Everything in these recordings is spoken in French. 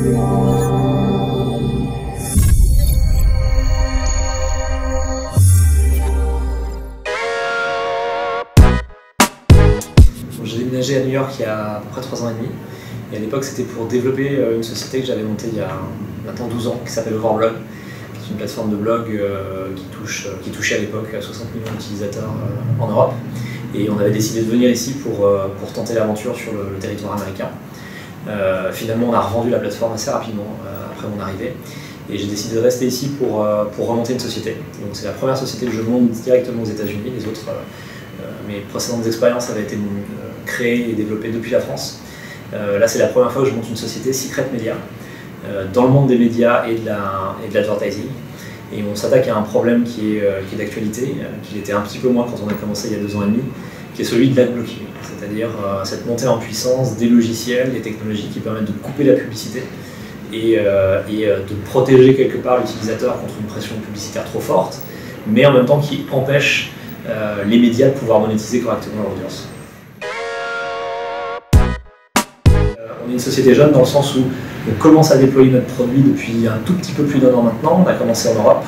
J'ai déménagé à New York il y a à peu près 3 ans et demi. Et à l'époque, c'était pour développer une société que j'avais montée il y a maintenant 12 ans, qui s'appelle Overblog, qui est une plateforme de blog qui touchait à l'époque 60 millions d'utilisateurs en Europe. Et on avait décidé de venir ici pour tenter l'aventure sur le territoire américain. Finalement, on a revendu la plateforme assez rapidement après mon arrivée. Et j'ai décidé de rester ici pour remonter une société. Donc c'est la première société que je monte directement aux États-Unis. Les autres, mes précédentes expériences avaient été créées et développées depuis la France. Là, c'est la première fois que je monte une société Secret Media dans le monde des médias et de l'advertising. Et on s'attaque à un problème qui est d'actualité, qui était un petit peu moins quand on a commencé il y a 2 ans et demi, qui est celui de l'adblocking, c'est-à-dire cette montée en puissance des logiciels, des technologies qui permettent de couper la publicité et de protéger quelque part l'utilisateur contre une pression publicitaire trop forte, mais en même temps qui empêche les médias de pouvoir monétiser correctement leur audience. On est une société jeune dans le sens où on commence à déployer notre produit depuis un tout petit peu plus d'1 an maintenant. On a commencé en Europe,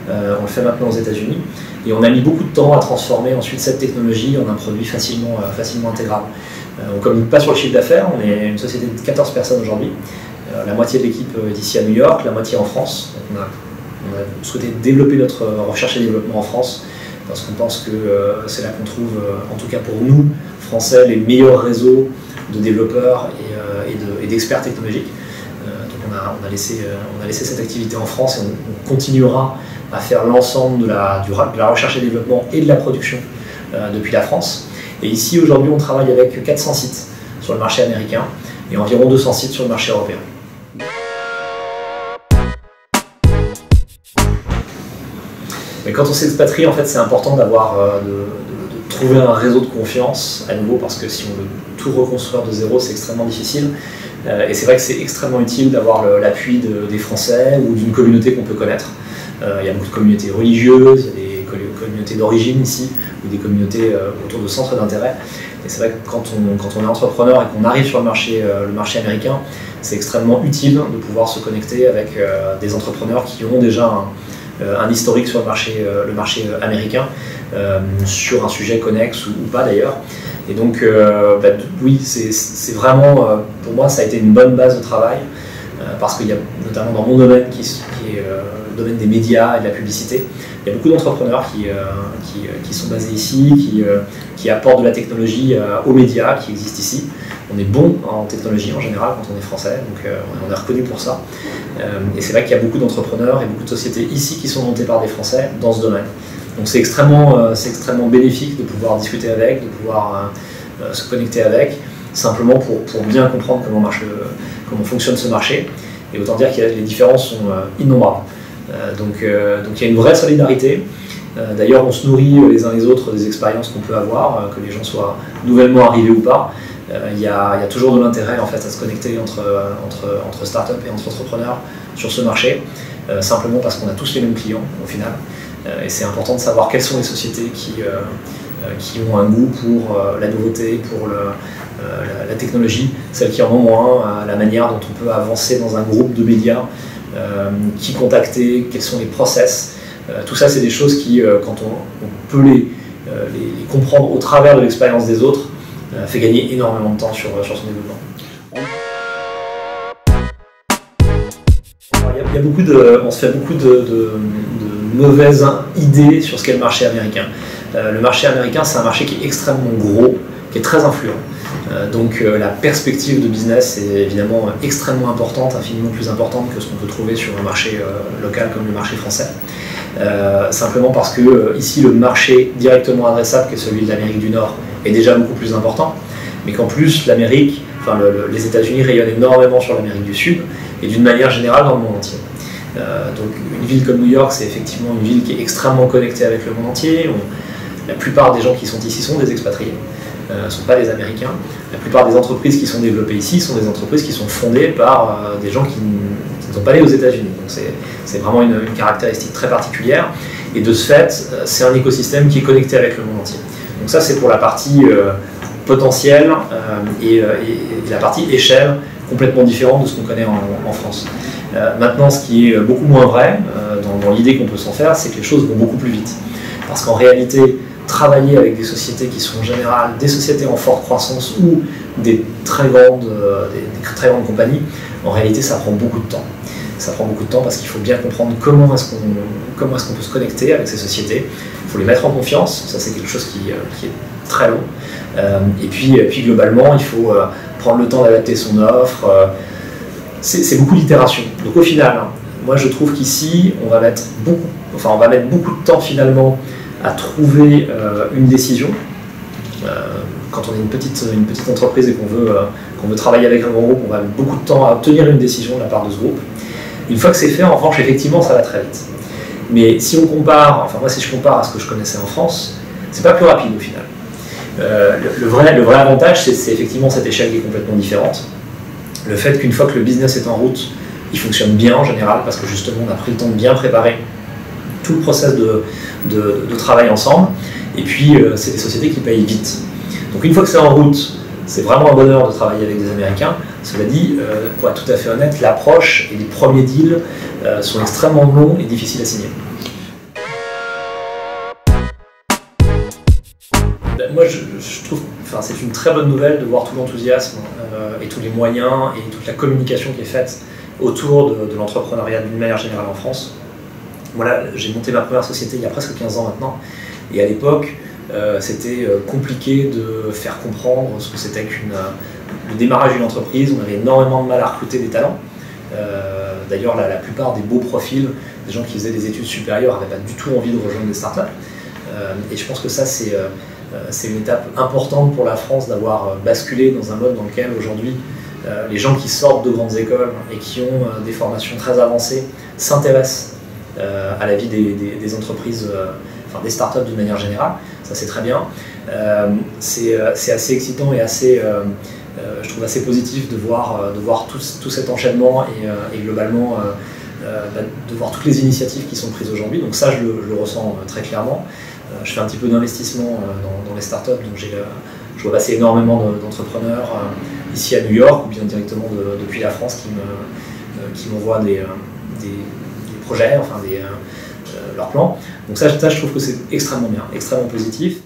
on le fait maintenant aux États-Unis, et on a mis beaucoup de temps à transformer ensuite cette technologie en un produit facilement intégrable. On ne communique pas sur le chiffre d'affaires, on est une société de 14 personnes aujourd'hui. La moitié de l'équipe est ici à New York, la moitié en France. Donc on a souhaité développer notre recherche et développement en France, parce qu'on pense que c'est là qu'on trouve, en tout cas pour nous, Français, les meilleurs réseaux de développeurs et d'experts technologiques. Donc on a laissé cette activité en France et on continuera à faire l'ensemble de la recherche et développement et de la production depuis la France. Et ici, aujourd'hui, on travaille avec 400 sites sur le marché américain et environ 200 sites sur le marché européen. Mais quand on s'expatrie, en fait, c'est important de trouver un réseau de confiance à nouveau, parce que si on veut tout reconstruire de zéro, c'est extrêmement difficile. Et c'est vrai que c'est extrêmement utile d'avoir l'appui des Français ou d'une communauté qu'on peut connaître. Il y a beaucoup de communautés religieuses, il y a des communautés d'origine ici, ou des communautés autour de centres d'intérêt. Et c'est vrai que quand on est entrepreneur et qu'on arrive sur le marché américain, c'est extrêmement utile de pouvoir se connecter avec des entrepreneurs qui ont déjà un historique sur le marché américain, sur un sujet connexe ou pas d'ailleurs. Et donc, oui, c'est vraiment, pour moi, ça a été une bonne base de travail, parce qu'il y a, notamment dans mon domaine, qui est le domaine des médias et de la publicité, il y a beaucoup d'entrepreneurs qui sont basés ici, qui apportent de la technologie aux médias qui existent ici. On est bon en technologie en général quand on est français, donc on est reconnu pour ça. Et c'est vrai qu'il y a beaucoup d'entrepreneurs et beaucoup de sociétés ici qui sont montées par des Français dans ce domaine. Donc c'est extrêmement bénéfique de pouvoir discuter avec, de pouvoir se connecter avec, simplement pour bien comprendre comment fonctionne ce marché. Et autant dire que les différences sont innombrables. Donc il y a une vraie solidarité. D'ailleurs, on se nourrit les uns les autres des expériences qu'on peut avoir, que les gens soient nouvellement arrivés ou pas. Il y a toujours de l'intérêt en fait, à se connecter entre startups et entre entrepreneurs sur ce marché, simplement parce qu'on a tous les mêmes clients au final. Et c'est important de savoir quelles sont les sociétés qui ont un goût pour la nouveauté, pour la technologie, celles qui en ont moins, la manière dont on peut avancer dans un groupe de médias, qui contacter, quels sont les process. Tout ça, c'est des choses qui, quand on peut les comprendre au travers de l'expérience des autres, fait gagner énormément de temps sur son développement. On se fait beaucoup de mauvaises idées sur ce qu'est le marché américain. Le marché américain, c'est un marché qui est extrêmement gros, qui est très influent. Donc la perspective de business est évidemment extrêmement importante, infiniment plus importante que ce qu'on peut trouver sur un marché local comme le marché français. Simplement parce que ici le marché directement adressable, qui est celui de l'Amérique du Nord, est déjà beaucoup plus important, mais qu'en plus les États-Unis rayonnent énormément sur l'Amérique du Sud et d'une manière générale dans le monde entier. Donc une ville comme New York, c'est effectivement une ville qui est extrêmement connectée avec le monde entier. La plupart des gens qui sont ici sont des expatriés, ne sont pas des Américains. La plupart des entreprises qui sont développées ici sont des entreprises qui sont fondées par des gens qui ne sont pas allés aux États-Unis. Donc c'est vraiment une caractéristique très particulière. Et de ce fait, c'est un écosystème qui est connecté avec le monde entier. Donc ça, c'est pour la partie potentielle et la partie échelle complètement différente de ce qu'on connaît en France. Maintenant, ce qui est beaucoup moins vrai, dans l'idée qu'on peut s'en faire, c'est que les choses vont beaucoup plus vite. Parce qu'en réalité, travailler avec des sociétés qui sont en général des sociétés en forte croissance ou des très grandes compagnies, en réalité, ça prend beaucoup de temps. Ça prend beaucoup de temps parce qu'il faut bien comprendre comment est-ce qu'on peut se connecter avec ces sociétés. Il faut les mettre en confiance, ça c'est quelque chose qui est très long. Et puis globalement, il faut prendre le temps d'adapter son offre. C'est beaucoup d'itération. Donc au final, moi je trouve qu'ici, on va mettre beaucoup de temps finalement à trouver une décision. Quand on est une petite entreprise et qu'on veut travailler avec un grand groupe, on va mettre beaucoup de temps à obtenir une décision de la part de ce groupe. Une fois que c'est fait, en revanche, effectivement, ça va très vite. Mais si on compare, enfin moi si je compare à ce que je connaissais en France, c'est pas plus rapide au final. Le vrai avantage, c'est effectivement cette échelle qui est complètement différente. Le fait qu'une fois que le business est en route, il fonctionne bien en général, parce que justement on a pris le temps de bien préparer tout le process de travail ensemble. Et puis c'est des sociétés qui payent vite. Donc une fois que c'est en route, c'est vraiment un bonheur de travailler avec des Américains. Cela dit, pour être tout à fait honnête, l'approche et les premiers deals sont extrêmement longs et difficiles à signer. Moi, je trouve que c'est une très bonne nouvelle de voir tout l'enthousiasme et tous les moyens et toute la communication qui est faite autour de l'entrepreneuriat d'une manière générale en France. Voilà, j'ai monté ma première société il y a presque 15 ans maintenant, et à l'époque, c'était compliqué de faire comprendre ce que c'était le démarrage d'une entreprise. On avait énormément de mal à recruter des talents. D'ailleurs, la plupart des beaux profils, des gens qui faisaient des études supérieures, n'avaient pas du tout envie de rejoindre des startups. Et je pense que ça, c'est une étape importante pour la France d'avoir basculé dans un mode dans lequel aujourd'hui, les gens qui sortent de grandes écoles et qui ont des formations très avancées s'intéressent à la vie des entreprises, des startups d'une manière générale. Ça, c'est très bien. C'est assez excitant et je trouve assez positif de voir tout cet enchaînement et globalement de voir toutes les initiatives qui sont prises aujourd'hui. Donc ça, je le ressens très clairement. Je fais un petit peu d'investissement dans les startups, donc je vois passer énormément d'entrepreneurs ici à New York ou bien directement depuis la France qui m'envoient des projets, leurs plans. Donc ça, je trouve que c'est extrêmement bien, extrêmement positif.